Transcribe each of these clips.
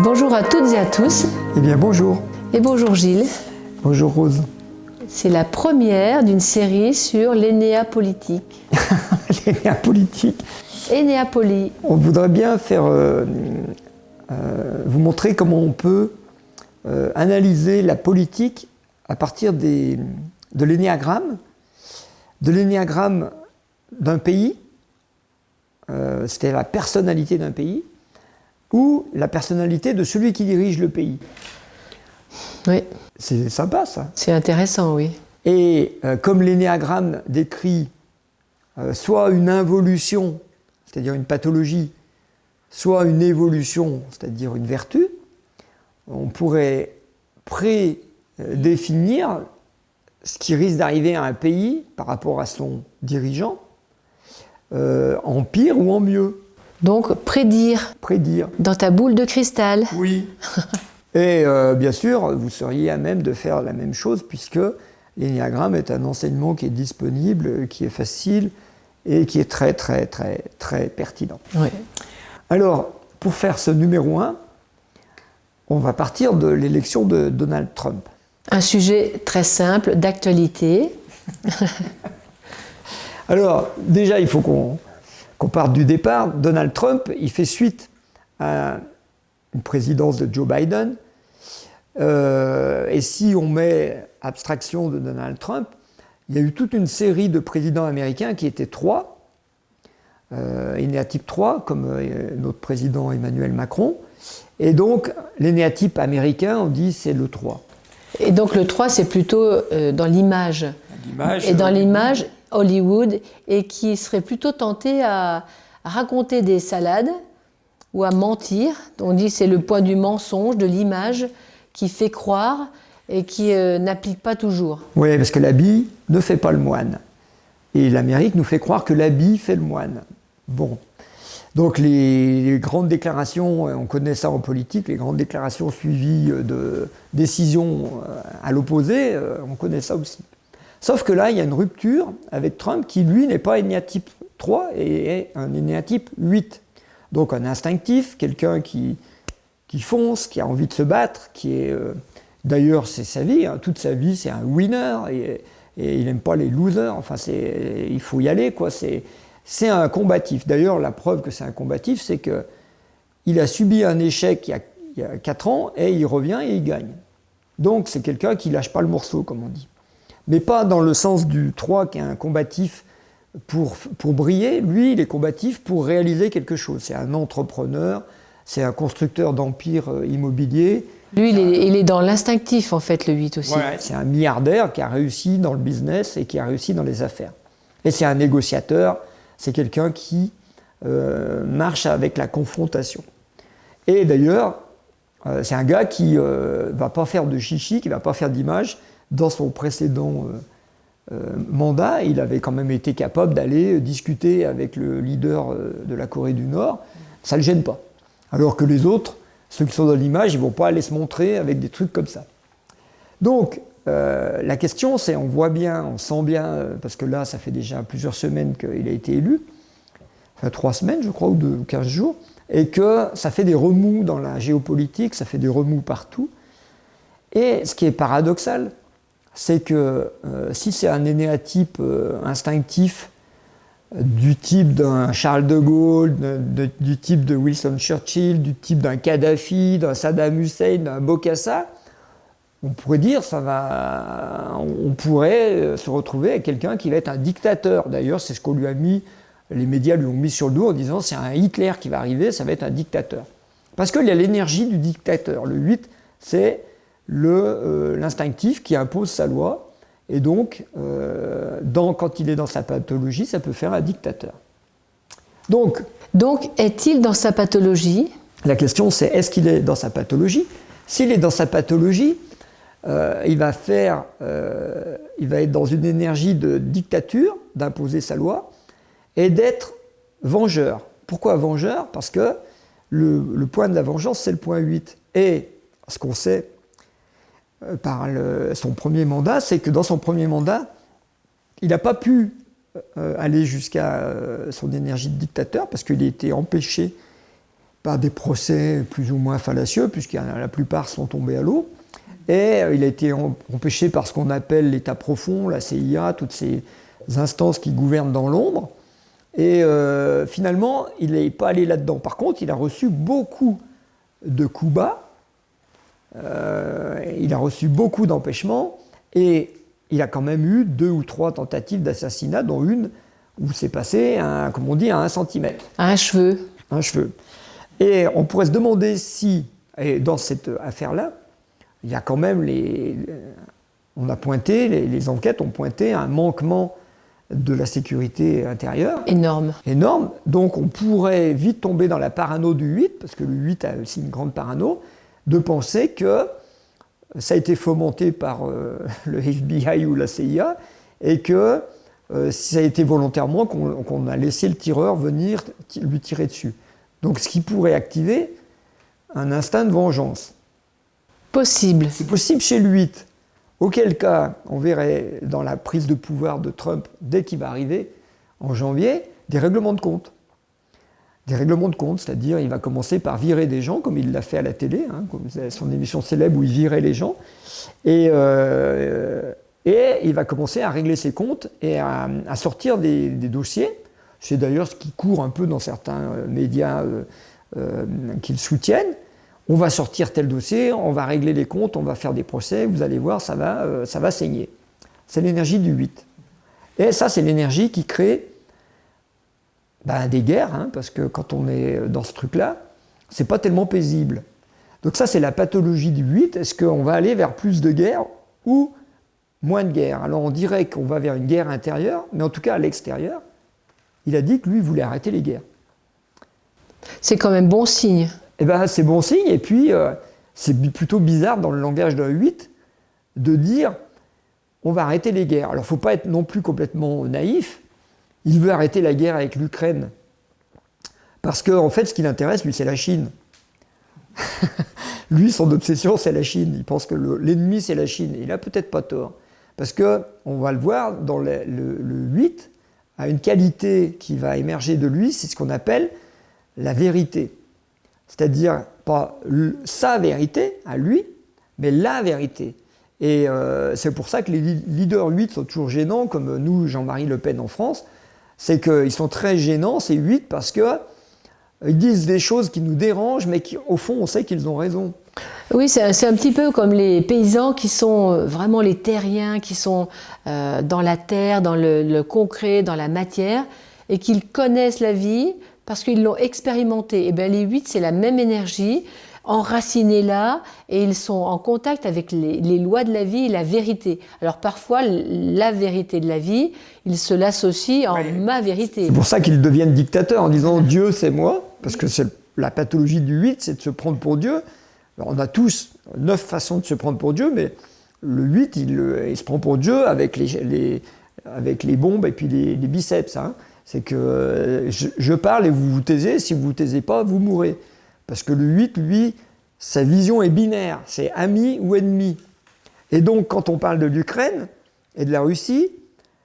Bonjour à toutes et à tous. Eh bien bonjour. Et bonjour Gilles. Bonjour Rose. C'est la première d'une série sur l'Énéa politique. L'Énéa politique. Énéapolie. On voudrait bien faire, vous montrer comment on peut analyser la politique à partir de l'énéagramme d'un pays, c'était la personnalité d'un pays, ou la personnalité de celui qui dirige le pays. Oui. C'est sympa ça. C'est intéressant, oui. Et comme l'énéagramme décrit soit une involution, c'est-à-dire une pathologie, soit une évolution, c'est-à-dire une vertu, on pourrait prédéfinir ce qui risque d'arriver à un pays par rapport à son dirigeant, en pire ou en mieux. Donc, prédire. Prédire. Dans ta boule de cristal. Oui. Et bien sûr, vous seriez à même de faire la même chose, puisque l'énéagramme est un enseignement qui est disponible, qui est facile et qui est très, très, très, très pertinent. Oui. Alors, pour faire ce numéro 1, on va partir de l'élection de Donald Trump. Un sujet très simple, d'actualité. Alors, déjà, il faut qu'on parte du départ. Donald Trump, il fait suite à une présidence de Joe Biden. Et si on met abstraction de Donald Trump, il y a eu toute une série de présidents américains qui étaient 3, énéatype 3, comme notre président Emmanuel Macron. Et donc, l'énéatype américain, on dit c'est le 3. Et donc le 3, c'est plutôt dans l'image. Et dans l'image, Hollywood, et qui serait plutôt tenté à raconter des salades ou à mentir. On dit c'est le point du mensonge, de l'image, qui fait croire et qui n'applique pas toujours. Oui, parce que l'habit ne fait pas le moine. Et l'Amérique nous fait croire que l'habit fait le moine. Bon. Donc les grandes déclarations, on connaît ça en politique, les grandes déclarations suivies de décisions à l'opposé, on connaît ça aussi. Sauf que là, il y a une rupture avec Trump qui, lui, n'est pas énéatype 3 et est un énéatype 8. Donc un instinctif, quelqu'un qui fonce, qui a envie de se battre, qui est... D'ailleurs, c'est sa vie, hein, toute sa vie, c'est un winner et il n'aime pas les losers. Enfin, il faut y aller, quoi. C'est un combatif. D'ailleurs, la preuve que c'est un combatif, c'est qu'il a subi un échec il y a 4 ans et il revient et il gagne. Donc, c'est quelqu'un qui ne lâche pas le morceau, comme on dit. Mais pas dans le sens du 3 qui est un combatif pour briller. Lui, il est combatif pour réaliser quelque chose. C'est un entrepreneur, c'est un constructeur d'empire immobilier. Lui, il est dans l'instinctif, en fait, le 8 aussi. Ouais, c'est un milliardaire qui a réussi dans le business et qui a réussi dans les affaires. Et c'est un négociateur, c'est quelqu'un qui marche avec la confrontation. Et d'ailleurs, c'est un gars qui ne va pas faire de chichi, qui ne va pas faire d'image. Dans son précédent mandat, il avait quand même été capable d'aller discuter avec le leader de la Corée du Nord. Ça ne le gêne pas. Alors que les autres, ceux qui sont dans l'image, ils ne vont pas aller se montrer avec des trucs comme ça. Donc, la question, c'est, on voit bien, on sent bien, parce que là, ça fait déjà plusieurs semaines qu'il a été élu, enfin 3 semaines, je crois, ou 15 jours, et que ça fait des remous dans la géopolitique, ça fait des remous partout. Et ce qui est paradoxal, c'est que si c'est un énéatype instinctif du type d'un Charles de Gaulle, du type de Winston Churchill, du type d'un Kadhafi, d'un Saddam Hussein, d'un Bokassa, on pourrait dire on pourrait se retrouver avec quelqu'un qui va être un dictateur. D'ailleurs, c'est ce qu'on lui a mis, les médias lui ont mis sur le dos en disant c'est un Hitler qui va arriver, ça va être un dictateur. Parce qu'il y a l'énergie du dictateur. Le 8, c'est l'instinctif qui impose sa loi. Et donc, quand il est dans sa pathologie, ça peut faire un dictateur. Donc, est-il dans sa pathologie ? La question, c'est est-ce qu'il est dans sa pathologie ? S'il est dans sa pathologie, il va être dans une énergie de dictature, d'imposer sa loi, et d'être vengeur. Pourquoi vengeur ? Parce que le point de la vengeance, c'est le point 8. Et ce qu'on sait par son premier mandat, c'est que dans son premier mandat, il n'a pas pu aller jusqu'à son énergie de dictateur, parce qu'il a été empêché par des procès plus ou moins fallacieux, puisque la plupart sont tombés à l'eau. Et il a été empêché par ce qu'on appelle l'État profond, la CIA, toutes ces instances qui gouvernent dans l'ombre. Et finalement, il n'est pas allé là-dedans. Par contre, il a reçu beaucoup de coups bas, il a reçu beaucoup d'empêchements, et il a quand même eu 2 ou 3 tentatives d'assassinat, dont une où c'est passé, comme on dit, à 1 centimètre. À un cheveu. Un cheveu. Et on pourrait se demander si, et dans cette affaire-là, il y a quand même on a pointé, les enquêtes ont pointé un manquement de la sécurité intérieure. Énorme. Énorme. Donc on pourrait vite tomber dans la parano du 8, parce que le 8 a aussi une grande parano, de penser que ça a été fomenté par le FBI ou la CIA, et que ça a été volontairement qu'on a laissé le tireur venir lui tirer dessus. Donc ce qui pourrait activer un instinct de vengeance. Possible. C'est possible chez le 8. Auquel cas, on verrait dans la prise de pouvoir de Trump, dès qu'il va arriver, en janvier, des règlements de compte. Des règlements de compte, c'est-à-dire il va commencer par virer des gens, comme il l'a fait à la télé, comme son émission célèbre où il virait les gens, et il va commencer à régler ses comptes et à sortir des dossiers. C'est d'ailleurs ce qui court un peu dans certains médias qui le soutiennent. On va sortir tel dossier, on va régler les comptes, on va faire des procès, vous allez voir, ça va saigner. C'est l'énergie du 8. Et ça, c'est l'énergie qui crée des guerres, parce que quand on est dans ce truc-là, c'est pas tellement paisible. Donc ça, c'est la pathologie du 8. Est-ce qu'on va aller vers plus de guerres ou moins de guerres? Alors on dirait qu'on va vers une guerre intérieure, mais en tout cas à l'extérieur, il a dit que lui voulait arrêter les guerres. C'est quand même bon signe. Eh bien, c'est bon signe, et puis c'est plutôt bizarre dans le langage de 8 de dire on va arrêter les guerres. Alors il ne faut pas être non plus complètement naïf, il veut arrêter la guerre avec l'Ukraine, parce qu'en fait ce qui l'intéresse, lui, c'est la Chine. Lui, son obsession, c'est la Chine, il pense que l'ennemi, c'est la Chine, et il n'a peut-être pas tort, parce qu'on va le voir, dans le 8 a une qualité qui va émerger de lui, c'est ce qu'on appelle la vérité. C'est-à-dire, pas sa vérité à lui, mais la vérité. Et c'est pour ça que les leaders 8 sont toujours gênants, comme nous, Jean-Marie Le Pen en France. C'est qu'ils sont très gênants, ces 8, parce qu'ils disent des choses qui nous dérangent, mais au fond, on sait qu'ils ont raison. Oui, c'est un petit peu comme les paysans qui sont vraiment les terriens, qui sont dans la terre, dans le concret, dans la matière, et qu'ils connaissent la vie, parce qu'ils l'ont expérimenté. Et bien les 8, c'est la même énergie, enracinés là, et ils sont en contact avec les lois de la vie et la vérité. Alors parfois, la vérité de la vie, ils se l'associent en ma vérité. C'est pour ça qu'ils deviennent dictateurs, en disant « Dieu, c'est moi », parce que la pathologie du 8, c'est de se prendre pour Dieu. Alors, on a tous 9 façons de se prendre pour Dieu, mais le 8, il se prend pour Dieu avec les bombes et puis les biceps, C'est que je parle et vous vous taisez, si vous ne vous taisez pas, vous mourrez. Parce que le 8, lui, sa vision est binaire, c'est ami ou ennemi. Et donc, quand on parle de l'Ukraine et de la Russie,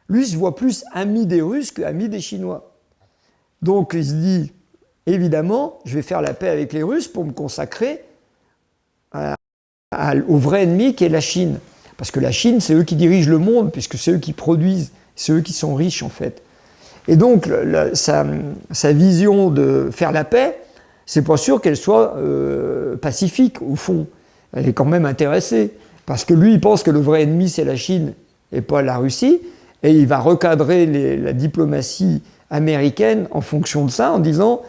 lui se voit plus ami des Russes qu'ami des Chinois. Donc, il se dit, évidemment, je vais faire la paix avec les Russes pour me consacrer au vrai ennemi qui est la Chine. Parce que la Chine, c'est eux qui dirigent le monde, puisque c'est eux qui produisent, c'est eux qui sont riches, en fait. Et donc, sa vision de faire la paix, c'est pas sûr qu'elle soit pacifique, au fond. Elle est quand même intéressée. Parce que lui, il pense que le vrai ennemi, c'est la Chine et pas la Russie. Et il va recadrer la diplomatie américaine en fonction de ça, en disant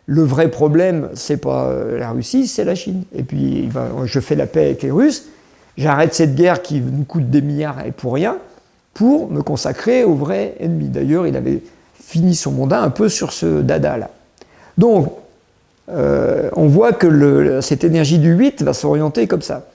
le vrai problème, c'est pas la Russie, c'est la Chine. Et puis, je fais la paix avec les Russes, j'arrête cette guerre qui nous coûte des milliards et pour rien, pour me consacrer au vrai ennemi. D'ailleurs, il avait fini son mandat un peu sur ce dada-là. Donc, on voit que cette énergie du 8 va s'orienter comme ça.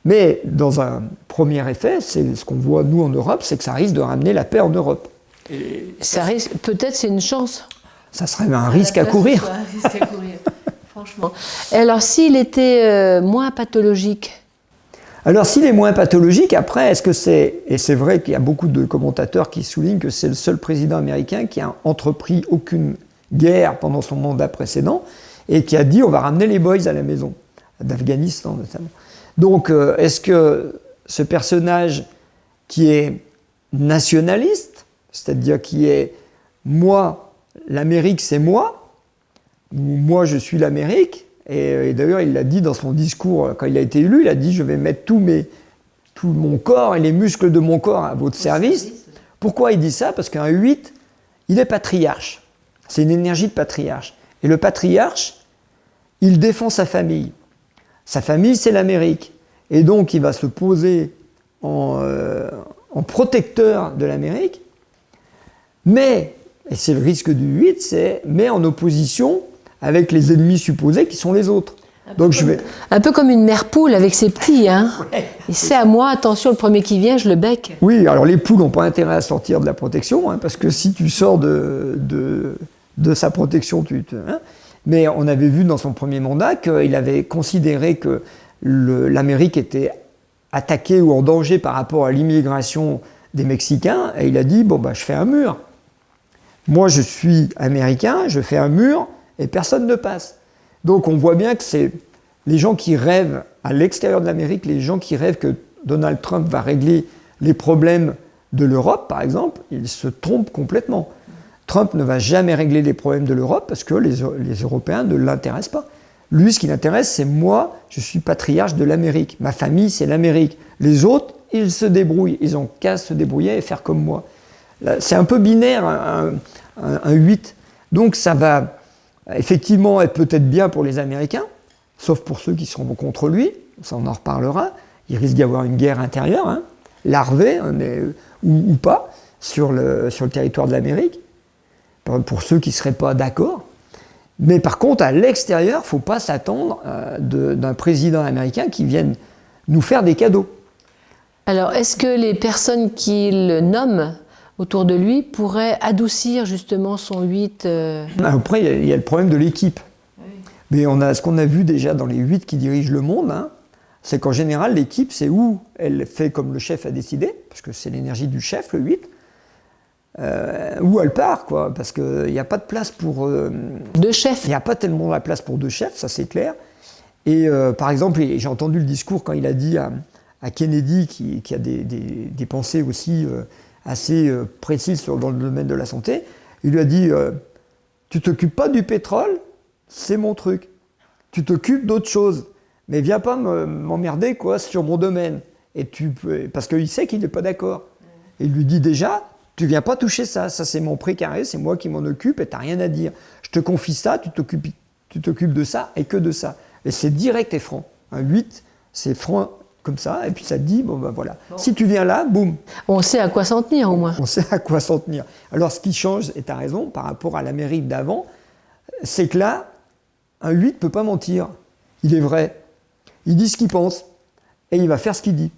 Mais dans un premier effet, c'est ce qu'on voit nous en Europe, c'est que ça risque de ramener la paix en Europe. Et ça risque, peut-être c'est une chance. Ça serait un risque à courir. Un risque à courir, franchement. Et alors, s'il était moins pathologique? Alors, s'il est moins pathologique, après, est-ce que c'est... Et c'est vrai qu'il y a beaucoup de commentateurs qui soulignent que c'est le seul président américain qui a entrepris aucune guerre pendant son mandat précédent. et qui a dit on va ramener les boys à la maison, d'Afghanistan notamment. Donc, est-ce que ce personnage qui est nationaliste, c'est-à-dire qui est moi, l'Amérique c'est moi, ou moi je suis l'Amérique, et d'ailleurs il l'a dit dans son discours quand il a été élu, il a dit je vais mettre tout mon corps et les muscles de mon corps à votre service. Pourquoi il dit ça? Parce qu'un 8, il est patriarche. C'est une énergie de patriarche. Et le patriarche, il défend sa famille. Sa famille, c'est l'Amérique. Et donc, il va se poser en protecteur de l'Amérique. Mais, et c'est le risque du 8, mais en opposition avec les ennemis supposés qui sont les autres. Donc un peu comme une mère poule avec ses petits. Hein. Ouais. Et c'est à moi, attention, le premier qui vient, je le bec. Oui, alors les poules n'ont pas intérêt à sortir de la protection, hein, parce que si tu sors de sa protection, hein. Mais on avait vu dans son premier mandat qu'il avait considéré que l'Amérique était attaquée ou en danger par rapport à l'immigration des Mexicains, et il a dit, bon, bah, je fais un mur. Moi, je suis américain, je fais un mur, et personne ne passe. Donc on voit bien que c'est les gens qui rêvent à l'extérieur de l'Amérique, les gens qui rêvent que Donald Trump va régler les problèmes de l'Europe, par exemple, ils se trompent complètement. Trump ne va jamais régler les problèmes de l'Europe parce que les Européens ne l'intéressent pas. Lui, ce qui l'intéresse, c'est moi, je suis patriarche de l'Amérique. Ma famille, c'est l'Amérique. Les autres, ils se débrouillent. Ils ont qu'à se débrouiller et faire comme moi. C'est un peu binaire, un 8. Donc ça va effectivement être peut-être bien pour les Américains, sauf pour ceux qui seront contre lui, ça on en reparlera. Il risque d'y avoir une guerre intérieure, hein, larvée, ou pas, sur le territoire de l'Amérique, pour ceux qui ne seraient pas d'accord. Mais par contre, à l'extérieur, il ne faut pas s'attendre d'un président américain qui vienne nous faire des cadeaux. Alors, est-ce que les personnes qui le nomment autour de lui pourrait adoucir justement son 8 Après, il y a le problème de l'équipe. Oui. Mais ce qu'on a vu déjà dans les 8 qui dirigent le monde, hein, c'est qu'en général, l'équipe, c'est où elle fait comme le chef a décidé, parce que c'est l'énergie du chef, le 8, où elle part, quoi, parce qu'il n'y a pas de place pour... deux chefs. Il n'y a pas tellement la place pour deux chefs, ça c'est clair. Et par exemple, j'ai entendu le discours quand il a dit à Kennedy, qui a des pensées aussi... assez précise dans le domaine de la santé, il lui a dit tu t'occupes pas du pétrole, c'est mon truc. Tu t'occupes d'autres choses, mais viens pas m'emmerder quoi sur mon domaine. Et parce qu'il sait qu'il n'est pas d'accord. Et il lui dit déjà, tu viens pas toucher ça, ça c'est mon précaré, c'est moi qui m'en occupe et t'as rien à dire. Je te confie ça, tu t'occupes de ça et que de ça. Et c'est direct et franc. Un 8, c'est franc comme ça, et puis ça te dit, bon ben voilà, si tu viens là, boum. On sait à quoi s'en tenir au moins. On sait à quoi s'en tenir. Alors ce qui change, et tu as raison, par rapport à l'Amérique d'avant, c'est que là, un 8 ne peut pas mentir. Il est vrai. Il dit ce qu'il pense, et il va faire ce qu'il dit.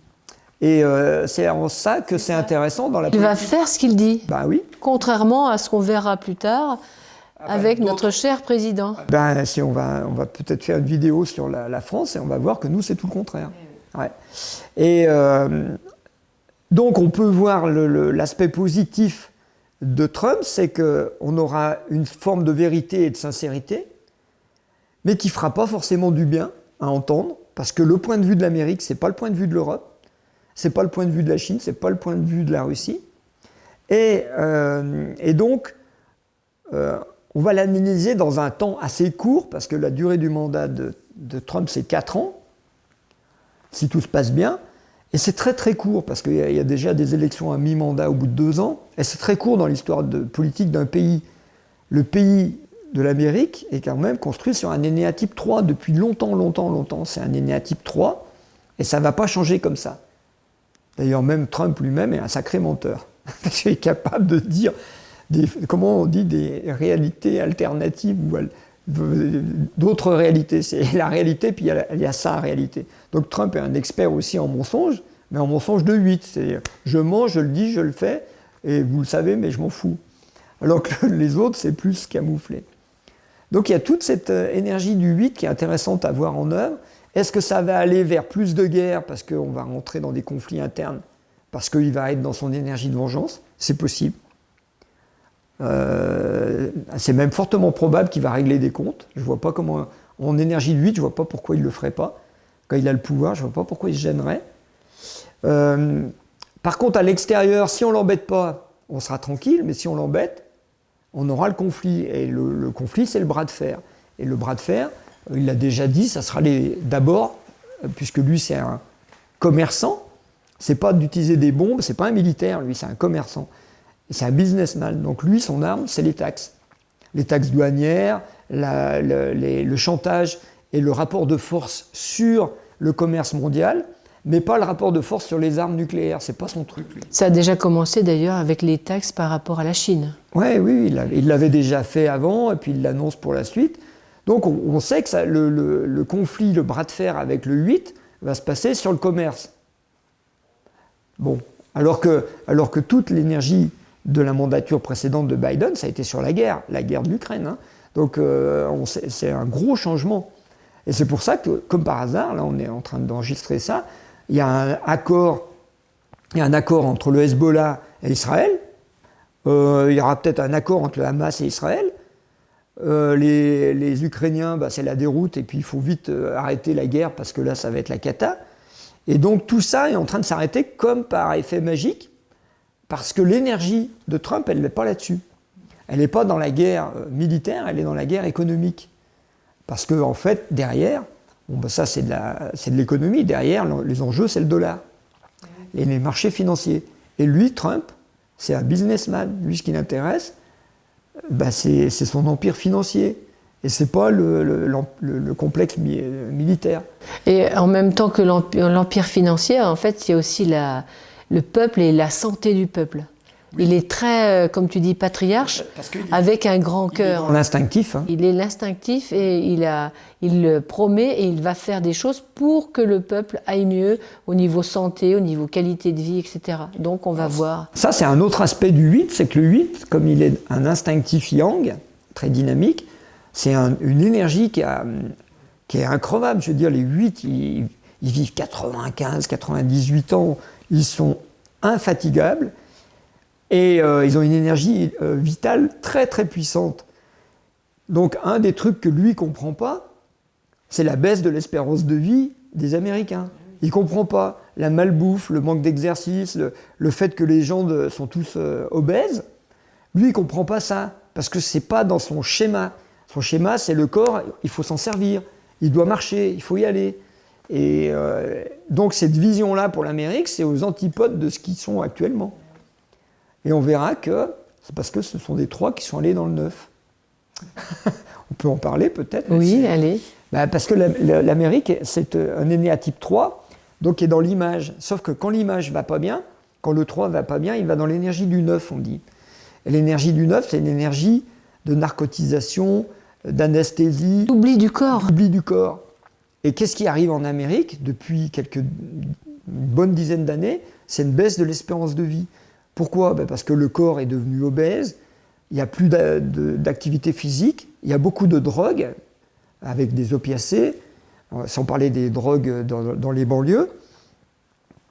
Et c'est en ça que c'est intéressant dans la politique. Il va faire ce qu'il dit. Ben oui. Contrairement à ce qu'on verra plus tard avec notre cher président. Ben, on va peut-être faire une vidéo sur la France, et on va voir que nous, c'est tout le contraire. Ouais. Et donc on peut voir l'aspect positif de Trump, c'est qu'on aura une forme de vérité et de sincérité, mais qui ne fera pas forcément du bien à entendre, parce que le point de vue de l'Amérique, ce n'est pas le point de vue de l'Europe, ce n'est pas le point de vue de la Chine, ce n'est pas le point de vue de la Russie. Et donc, on va l'analyser dans un temps assez court, parce que la durée du mandat de Trump, c'est 4 ans, si tout se passe bien, et c'est très très court, parce qu'il y a déjà des élections à mi-mandat au bout de 2 ans, et c'est très court dans l'histoire politique d'un pays. Le pays de l'Amérique est quand même construit sur un énéatype 3 depuis longtemps, c'est un énéatype 3, et ça ne va pas changer comme ça. D'ailleurs, même Trump lui-même est un sacré menteur, parce qu'il est capable de dire, comment on dit, des réalités alternatives, ou d'autres réalités. C'est la réalité, puis il y a sa réalité. Donc Trump est un expert aussi en mensonge, mais en mensonge de 8. C'est je mens, je le dis, je le fais, et vous le savez, mais je m'en fous. Alors que les autres, c'est plus camouflé. Donc il y a toute cette énergie du 8 qui est intéressante à voir en œuvre. Est-ce que ça va aller vers plus de guerre parce qu'on va rentrer dans des conflits internes, parce qu'il va être dans son énergie de vengeance? C'est possible. C'est même fortement probable qu'il va régler des comptes. Je vois pas comment, en énergie de 8, je vois pas pourquoi il le ferait pas. Quand il a le pouvoir, je vois pas pourquoi il se gênerait. Par contre, à l'extérieur, si on l'embête pas, on sera tranquille, mais si on l'embête, on aura le conflit. Et le conflit, c'est le bras de fer. Et le bras de fer, il l'a déjà dit, ça sera d'abord, puisque lui c'est un commerçant, c'est pas d'utiliser des bombes, c'est pas un militaire, lui c'est un commerçant. C'est un businessman. Donc lui, son arme, c'est les taxes. Les taxes douanières, le chantage et le rapport de force sur le commerce mondial, mais pas le rapport de force sur les armes nucléaires. C'est pas son truc, lui. Ça a déjà commencé d'ailleurs avec les taxes par rapport à la Chine. Ouais, oui, il l'avait déjà fait avant, et puis il l'annonce pour la suite. Donc on sait que le conflit, le bras de fer avec le 8 va se passer sur le commerce. Bon, alors que toute l'énergie de la mandature précédente de Biden, ça a été sur la guerre de l'Ukraine. Hein. Donc c'est un gros changement. Et c'est pour ça que, comme par hasard, là on est en train d'enregistrer ça, il y a un accord entre le Hezbollah et Israël. Il y aura peut-être un accord entre le Hamas et Israël. Les Ukrainiens, c'est la déroute, et puis il faut vite arrêter la guerre parce que là, ça va être la cata. Et donc tout ça est en train de s'arrêter comme par effet magique, parce que l'énergie de Trump, elle n'est pas là-dessus. Elle n'est pas dans la guerre militaire, elle est dans la guerre économique. Parce que, en fait, derrière, ça c'est de l'économie, derrière, les enjeux, c'est le dollar. Et les marchés financiers. Et lui, Trump, c'est un businessman. Lui, ce qui l'intéresse, c'est son empire financier. Et c'est pas le complexe militaire. Et en même temps que l'empire financier, en fait, il y a aussi le peuple et la santé du peuple. Oui. Il est très, comme tu dis, patriarche, avec un grand cœur. L'instinctif. Hein. Il est l'instinctif et il promet et il va faire des choses pour que le peuple aille mieux au niveau santé, au niveau qualité de vie, etc. Donc on va voir. Ça, c'est un autre aspect du 8, c'est que le 8, comme il est un instinctif yang, très dynamique, c'est une énergie qui est increvable. Je veux dire, les 8, ils vivent 95, 98 ans, ils sont infatigables. Et ils ont une énergie vitale très très puissante. Donc un des trucs que lui ne comprend pas, c'est la baisse de l'espérance de vie des Américains. Il ne comprend pas la malbouffe, le manque d'exercice, le fait que les gens sont tous obèses. Lui, il ne comprend pas ça, parce que ce n'est pas dans son schéma. Son schéma, c'est le corps, il faut s'en servir, il doit marcher, il faut y aller. Et donc cette vision-là pour l'Amérique, c'est aux antipodes de ce qu'ils sont actuellement. Et on verra que c'est parce que ce sont des 3 qui sont allés dans le 9. On peut en parler peut-être. Oui, allez. Parce que l'Amérique, c'est un énéatype 3, donc qui est dans l'image. Sauf que quand l'image ne va pas bien, quand le 3 ne va pas bien, il va dans l'énergie du 9, on dit. Et l'énergie du 9, c'est une énergie de narcotisation, d'anesthésie. Oubli du corps. Oubli du corps. Et qu'est-ce qui arrive en Amérique depuis une bonne dizaine d'années? C'est une baisse de l'espérance de vie. Pourquoi ? Parce que le corps est devenu obèse, il n'y a plus d'activité physique, il y a beaucoup de drogues, avec des opiacés, sans parler des drogues dans les banlieues,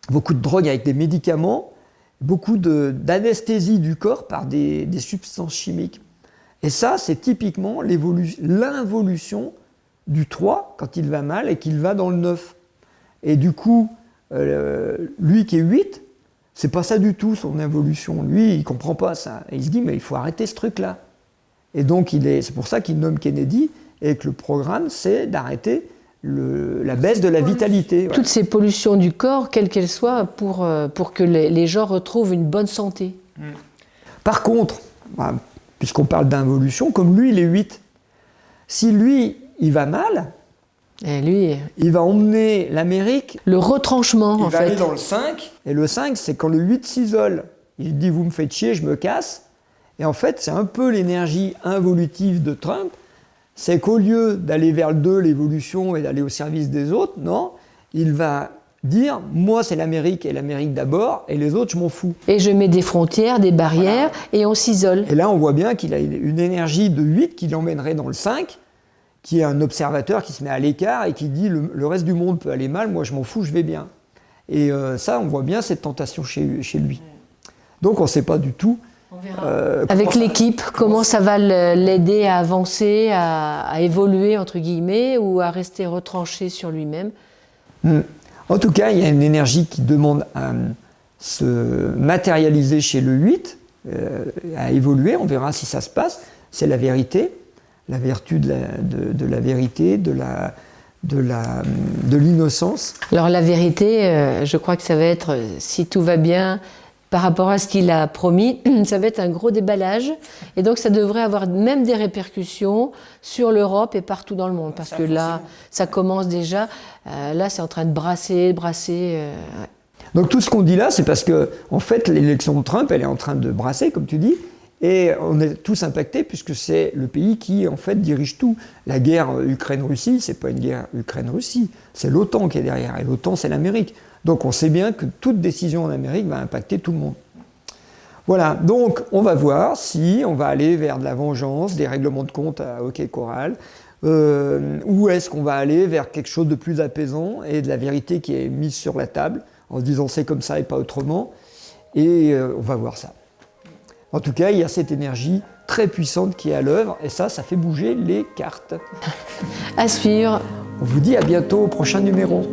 beaucoup de drogues avec des médicaments, beaucoup d'anesthésie du corps par des substances chimiques. Et ça, c'est typiquement l'involution du 3 quand il va mal et qu'il va dans le 9. Et du coup, lui qui est 8, c'est pas ça du tout son évolution. Lui, il comprend pas ça. Et il se dit, mais il faut arrêter ce truc-là. Et donc, c'est pour ça qu'il nomme Kennedy et que le programme, c'est d'arrêter la baisse de la vitalité. Toutes ces pollutions du corps, quelles qu'elles soient, pour que les gens retrouvent une bonne santé. Par contre, puisqu'on parle d'involution, comme lui, il est 8, si lui, il va mal, et lui, il va emmener l'Amérique. Le retranchement, en fait. Il va aller dans le 5. Et le 5, c'est quand le 8 s'isole. Il dit, vous me faites chier, je me casse. Et en fait, c'est un peu l'énergie involutive de Trump. C'est qu'au lieu d'aller vers le 2, l'évolution, et d'aller au service des autres, non, il va dire, moi, c'est l'Amérique, et l'Amérique d'abord, et les autres, je m'en fous. Et je mets des frontières, des barrières, voilà. Et on s'isole. Et là, on voit bien qu'il a une énergie de 8 qui l'emmènerait dans le 5, qui est un observateur qui se met à l'écart et qui dit le reste du monde peut aller mal, moi je m'en fous, je vais bien. Et ça, on voit bien cette tentation chez lui. Donc on ne sait pas du tout Avec l'équipe, comment ça va l'aider à avancer, à évoluer, entre guillemets, ou à rester retranché sur lui-même? En tout cas, il y a une énergie qui demande à se matérialiser chez le 8, à évoluer, on verra si ça se passe. C'est la vérité, la vertu de la vérité, de l'innocence. Alors la vérité, je crois que ça va être, si tout va bien, par rapport à ce qu'il a promis, ça va être un gros déballage. Et donc ça devrait avoir même des répercussions sur l'Europe et partout dans le monde. Parce que là, ça commence déjà. Là, c'est en train de brasser. Donc tout ce qu'on dit là, c'est parce que, en fait, l'élection de Trump, elle est en train de brasser, comme tu dis. Et on est tous impactés puisque c'est le pays qui, en fait, dirige tout. La guerre Ukraine-Russie, c'est pas une guerre Ukraine-Russie. C'est l'OTAN qui est derrière. Et l'OTAN, c'est l'Amérique. Donc on sait bien que toute décision en Amérique va impacter tout le monde. Voilà, donc on va voir si on va aller vers de la vengeance, des règlements de compte à hockey choral, ou est-ce qu'on va aller vers quelque chose de plus apaisant et de la vérité qui est mise sur la table, en se disant c'est comme ça et pas autrement, et on va voir ça. En tout cas, il y a cette énergie très puissante qui est à l'œuvre, et ça fait bouger les cartes. À suivre. On vous dit à bientôt au prochain numéro.